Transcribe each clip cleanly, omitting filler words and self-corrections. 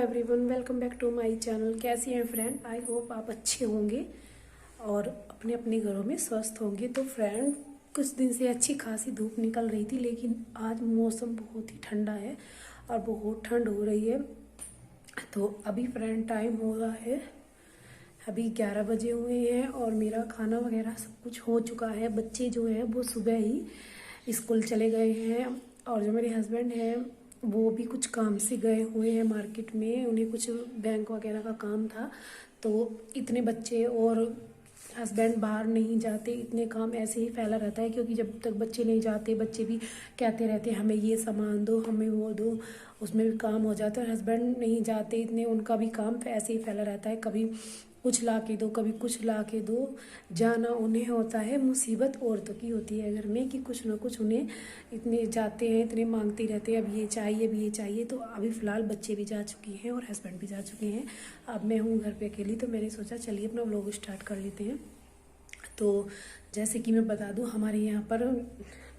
Everyone, welcome back to my channel. कैसी हैं friend? I hope आप अच्छे होंगे और अपने अपने घरों में स्वस्थ होंगे। तो फ्रेंड, कुछ दिन से अच्छी खासी धूप निकल रही थी, लेकिन आज मौसम बहुत ही ठंडा है और बहुत ठंड हो रही है। तो अभी फ्रेंड टाइम हो रहा है, अभी 11 बजे हुए हैं और मेरा खाना वगैरह सब कुछ हो चुका है। बच्चे जो है वो सुबह ही स्कूल चले गए हैं और जो मेरे हस्बैंड हैं वो भी कुछ काम से गए हुए हैं मार्केट में। उन्हें कुछ बैंक वगैरह का काम था। तो इतने बच्चे और हस्बैंड बाहर नहीं जाते, इतने काम ऐसे ही फैला रहता है, क्योंकि जब तक बच्चे नहीं जाते बच्चे भी कहते रहते हैं हमें ये सामान दो, हमें वो दो, उसमें भी काम हो जाता है। हस्बैंड नहीं जाते इतने, उनका भी काम ऐसे ही फैला रहता है, कभी कुछ ला के दो, कभी कुछ ला के दो। जाना उन्हें होता है, मुसीबत औरतों की होती है घर में कि कुछ ना कुछ उन्हें इतने जाते हैं, इतने मांगते रहते हैं, अब ये चाहिए, अब ये चाहिए। तो अभी फ़िलहाल बच्चे भी जा चुके हैं और हस्बैंड भी जा चुके हैं। अब मैं हूँ घर पे अकेली, तो मैंने सोचा चलिए अपना व्लॉग स्टार्ट कर लेते हैं। तो जैसे कि मैं बता दूं, हमारे यहाँ पर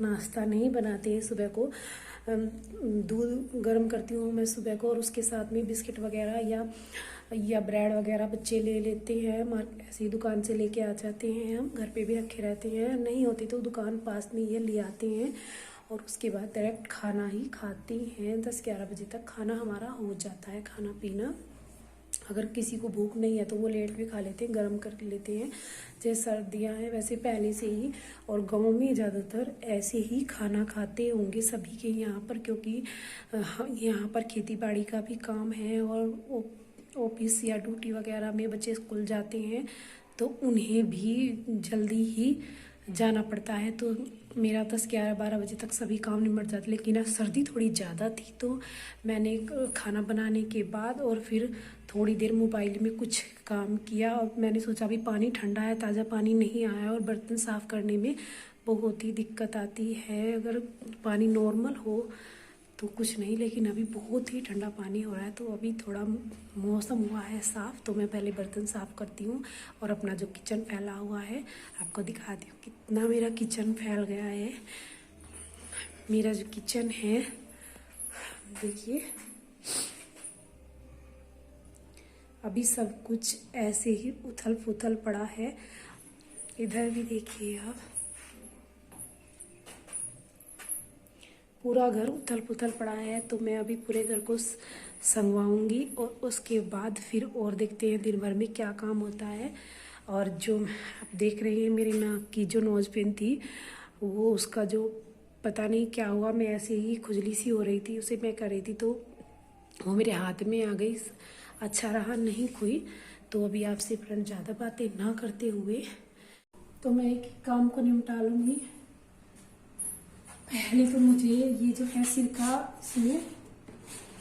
नाश्ता नहीं बनाते हैं सुबह को। दूध गर्म करती हूँ मैं सुबह को और उसके साथ में बिस्किट वगैरह या ब्रेड वगैरह बच्चे ले लेते हैं, ऐसे ही दुकान से लेके आ जाते हैं। हम घर पे भी रखे रहते हैं, नहीं होती तो दुकान पास में ये ले आते हैं और उसके बाद डायरेक्ट खाना ही खाते हैं। 10-11 बजे तक खाना हमारा हो जाता है, खाना पीना। अगर किसी को भूख नहीं है तो वो लेट भी खा लेते हैं, गर्म कर लेते हैं। जैसे सर्दियां हैं वैसे पहले से ही, और गांव में ज़्यादातर ऐसे ही खाना खाते होंगे सभी के यहाँ पर, क्योंकि यहाँ पर खेती बाड़ी का भी काम है और ऑफिस या ड्यूटी वगैरह में बच्चे स्कूल जाते हैं तो उन्हें भी जल्दी ही जाना पड़ता है। तो मेरा 10-11-12 बजे तक सभी काम निपट जाते। लेकिन आज सर्दी थोड़ी ज़्यादा थी तो मैंने खाना बनाने के बाद और फिर थोड़ी देर मोबाइल में कुछ काम किया और मैंने सोचा अभी पानी ठंडा है, ताज़ा पानी नहीं आया है और बर्तन साफ़ करने में बहुत ही दिक्कत आती है। अगर पानी नॉर्मल हो तो कुछ नहीं, लेकिन अभी बहुत ही ठंडा पानी हो रहा है। तो अभी थोड़ा मौसम हुआ है साफ़, तो मैं पहले बर्तन साफ़ करती हूँ और अपना जो किचन फैला हुआ है आपको दिखाती हूँ कितना मेरा किचन फैल गया है। मेरा जो किचन है देखिए, अभी सब कुछ ऐसे ही उथल पुथल पड़ा है। इधर भी देखिए आप, पूरा घर उथल पुथल पड़ा है। तो मैं अभी पूरे घर को संगवाऊंगी और उसके बाद फिर और देखते हैं दिन भर में क्या काम होता है। और जो आप देख रहे हैं मेरी नाक की जो नोज पिन थी, वो उसका जो पता नहीं क्या हुआ, मैं ऐसे ही खुजली सी हो रही थी, उसे मैं कर रही थी तो वो मेरे हाथ में आ गई। अच्छा रहा नहीं कोई। तो अभी आपसे फ्रेंड ज़्यादा बातें ना करते हुए तो मैं एक काम को निपटा लूँगी। पहले तो मुझे ये जो है सिरका, इसमें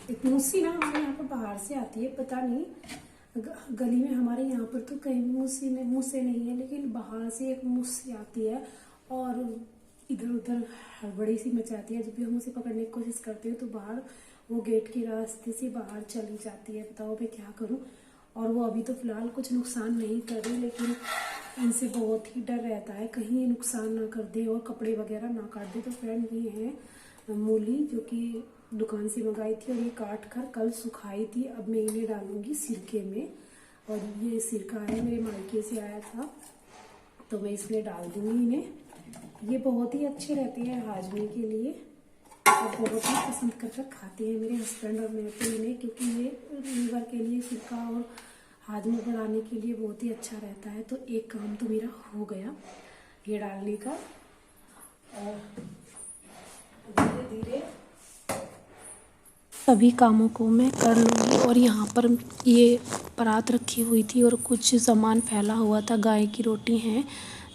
एक मुस्सी ना हमारे यहाँ पर बाहर से आती है, पता नहीं गली में हमारे यहाँ पर तो कहीं मुस्से नहीं है, लेकिन बाहर से एक मुस्सी आती है और इधर उधर हड़बड़ी सी मचाती है। जब भी हम उसे पकड़ने की कोशिश करते हैं तो बाहर वो गेट के रास्ते से बाहर चली जाती है। बताओ मैं क्या करूँ। और वो अभी तो फिलहाल कुछ नुकसान नहीं कर रही, लेकिन इनसे बहुत ही डर रहता है कहीं ये नुकसान ना कर दे और कपड़े वगैरह ना काट दे। तो फ्रेंड ये है मूली, जो कि दुकान से मंगाई थी और ये काट कर कल सुखाई थी। अब मैं इन्हें डालूंगी सिरके में, और ये सिरका है मेरे मायके से आया था तो मैं इसमें डाल दूंगी इन्हें। ये बहुत ही अच्छे रहते हैं हाजमे के लिए और बहुत ही पसंद कर खाते हैं मेरे हस्बैंड और मैं तो इन्हें, क्योंकि ये लीवर के लिए सिरका और हाजमा बढ़ाने के लिए बहुत ही अच्छा रहता है। तो एक काम तो मेरा हो गया ये डालने का, और धीरे धीरे सभी कामों को मैं कर लूँगी। और यहाँ पर ये परात रखी हुई थी और कुछ सामान फैला हुआ था। गाय की रोटी है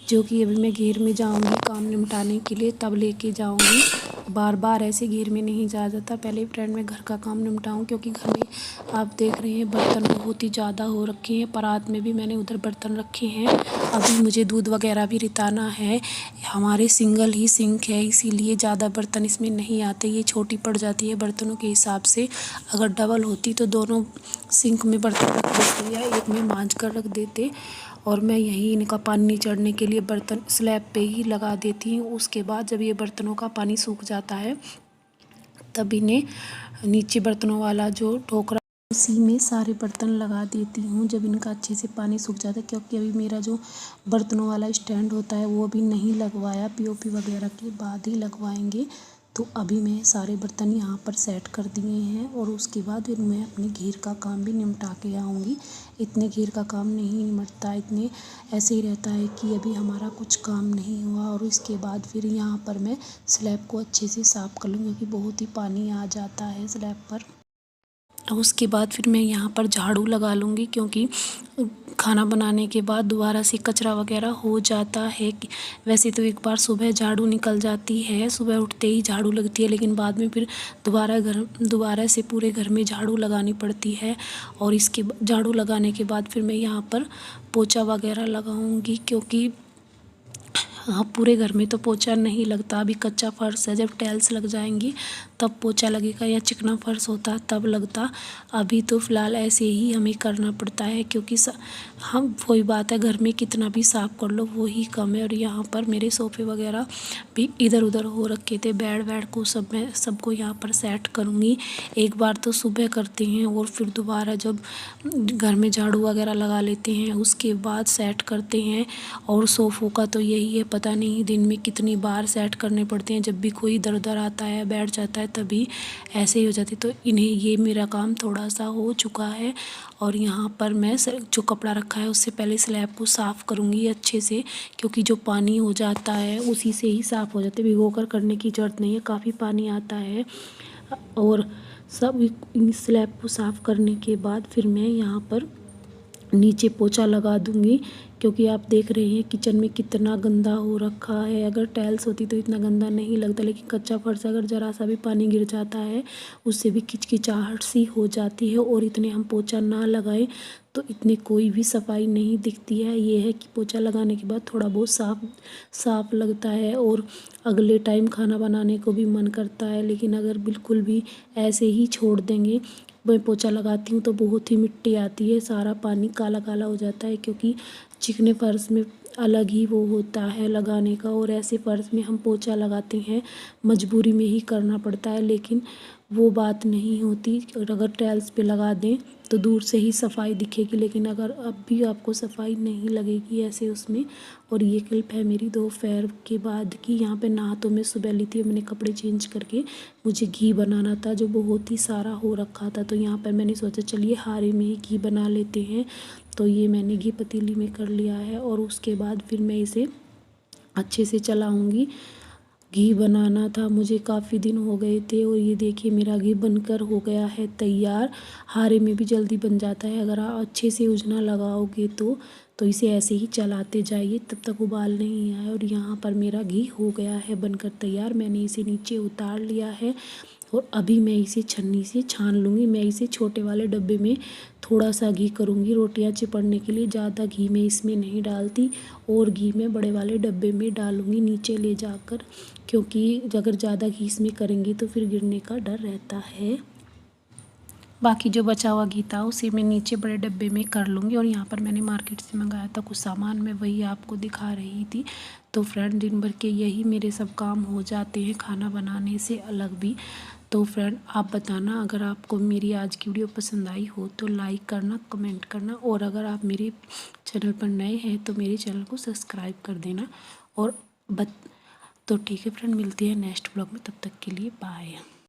जो कि अभी मैं घेर में जाऊँगी काम निपटाने के लिए, तब लेके जाऊँगी। बार बार ऐसे घेर में नहीं जाया जाता। पहले फ्रेंड मैं घर का काम निपटाऊँ, क्योंकि घर में आप देख रहे हैं बर्तन बहुत ही ज़्यादा हो रखे हैं। परात में भी मैंने उधर बर्तन रखे हैं। अभी मुझे दूध वगैरह भी रिताना है। हमारे सिंगल ही सिंक है, इसीलिए ज़्यादा बर्तन इसमें नहीं आते। ये छोटी पड़ जाती है बर्तनों के हिसाब से। अगर डबल होती तो दोनों सिंक में बर्तन रख देते या एक में मांझ कर रख देते, और मैं यहीं इनका पानी चढ़ने के लिए बर्तन स्लैब पे ही लगा देती हूँ। उसके बाद जब ये बर्तनों का पानी सूख जाता है तब इन्हें नीचे बर्तनों वाला जो टोकरा उसी में सारे बर्तन लगा देती हूँ जब इनका अच्छे से पानी सूख जाता है, क्योंकि अभी मेरा जो बर्तनों वाला स्टैंड होता है वो अभी नहीं लगवाया, पीओपी वगैरह के बाद ही लगवाएंगे। तो अभी मैं सारे बर्तन यहाँ पर सेट कर दिए हैं और उसके बाद फिर मैं अपने घेर का काम भी निपटा के आऊँगी। इतने घेर का काम नहीं निपटता, इतने ऐसे ही रहता है कि अभी हमारा कुछ काम नहीं हुआ। और इसके बाद फिर यहाँ पर मैं स्लैब को अच्छे से साफ़ कर लूँगी, क्योंकि बहुत ही पानी आ जाता है स्लैब पर। और उसके बाद फिर मैं यहाँ पर झाड़ू लगा लूँगी, क्योंकि खाना बनाने के बाद दोबारा से कचरा वगैरह हो जाता है। वैसे तो एक बार सुबह झाड़ू निकल जाती है, सुबह उठते ही झाड़ू लगती है, लेकिन बाद में फिर दोबारा से पूरे घर में झाड़ू लगानी पड़ती है। और इसके झाड़ू लगाने के बाद फिर मैं यहाँ पर पोछा वगैरह लगाऊँगी, क्योंकि हाँ, पूरे घर में तो पोछा नहीं लगता। अभी कच्चा फर्श है, जब टाइल्स लग जाएंगी तब पोछा लगेगा, या चिकना फर्श होता तब लगता। अभी तो फ़िलहाल ऐसे ही हमें करना पड़ता है, क्योंकि हम वही बात है, घर में कितना भी साफ़ कर लो वो ही कम है। और यहाँ पर मेरे सोफ़े वगैरह भी इधर उधर हो रखे थे, बेड वेड को सब मैं सबको यहाँ पर सेट करूँगी। एक बार तो सुबह करते हैं और फिर दोबारा जब घर में झाड़ू वगैरह लगा लेते हैं उसके बाद सेट करते हैं। और सोफ़ों का तो यही है, पता नहीं दिन में कितनी बार सेट करने पड़ते हैं। जब भी कोई इधर उधर आता है बैठ जाता है तभी ऐसे ही हो जाती। तो इन्हें ये मेरा काम थोड़ा सा हो चुका है। और यहाँ पर मैं जो कपड़ा रखा है उससे पहले स्लैब को साफ़ करूँगी अच्छे से, क्योंकि जो पानी हो जाता है उसी से ही साफ़ हो जाते हैं, भिगो कर करने की ज़रूरत नहीं है, काफ़ी पानी आता है। और सब स्लैब को साफ़ करने के बाद फिर मैं यहाँ पर नीचे पोछा लगा दूँगी, क्योंकि आप देख रहे हैं किचन में कितना गंदा हो रखा है। अगर टाइल्स होती तो इतना गंदा नहीं लगता, लेकिन कच्चा फर्श अगर ज़रा सा भी पानी गिर जाता है उससे भी किचकिचाहट सी हो जाती है। और इतने हम पोछा ना लगाएं तो इतनी कोई भी सफाई नहीं दिखती है। ये है कि पोछा लगाने के बाद थोड़ा बहुत साफ लगता है और अगले टाइम खाना बनाने को भी मन करता है। लेकिन अगर बिल्कुल भी ऐसे ही छोड़ देंगे, मैं पोछा लगाती हूँ तो बहुत ही मिट्टी आती है, सारा पानी काला काला हो जाता है, क्योंकि चिकने फर्श में अलग ही वो होता है लगाने का। और ऐसे फर्श में हम पोछा लगाते हैं, मजबूरी में ही करना पड़ता है, लेकिन वो बात नहीं होती। और अगर टाइल्स पे लगा दें तो दूर से ही सफाई दिखेगी, लेकिन अगर अब भी आपको सफाई नहीं लगेगी ऐसे उसमें। और ये क्लिप है मेरी दोपहर के बाद की। यहाँ पे नहा तो मैं सुबह ली थी, मैंने कपड़े चेंज करके मुझे घी बनाना था जो बहुत ही सारा हो रखा था। तो यहाँ पर मैंने सोचा चलिए हारे में ही घी बना लेते हैं। तो ये मैंने घी पतीली में कर लिया है और उसके बाद फिर मैं इसे अच्छे से चलाऊँगी। घी बनाना था मुझे, काफ़ी दिन हो गए थे। और ये देखिए मेरा घी बनकर हो गया है तैयार। हारे में भी जल्दी बन जाता है अगर आप अच्छे से उजना लगाओगे तो इसे ऐसे ही चलाते जाइए तब तक उबाल नहीं आए। और यहाँ पर मेरा घी हो गया है बनकर तैयार। मैंने इसे नीचे उतार लिया है और अभी मैं इसे छन्नी से छान लूँगी। मैं इसे छोटे वाले डब्बे में थोड़ा सा घी करूँगी रोटियां चिपड़ने के लिए, ज़्यादा घी मैं इसमें नहीं डालती। और घी मैं बड़े वाले डब्बे में डालूँगी नीचे ले जाकर, क्योंकि अगर ज़्यादा घी इसमें करेंगे तो फिर गिरने का डर रहता है। बाकी जो बचा हुआ घी था उसे मैं नीचे बड़े डब्बे में कर लूँगी। और यहाँ पर मैंने मार्केट से मंगाया था कुछ सामान, मैं वही आपको दिखा रही थी। तो फ्रेंड दिन भर के यही मेरे सब काम हो जाते हैं खाना बनाने से अलग भी। तो फ्रेंड आप बताना अगर आपको मेरी आज की वीडियो पसंद आई हो तो लाइक करना, कमेंट करना। और अगर आप मेरे चैनल पर नए हैं तो मेरे चैनल को सब्सक्राइब कर देना। और तो ठीक है फ्रेंड, मिलती है नेक्स्ट ब्लॉग में, तब तक के लिए बाय।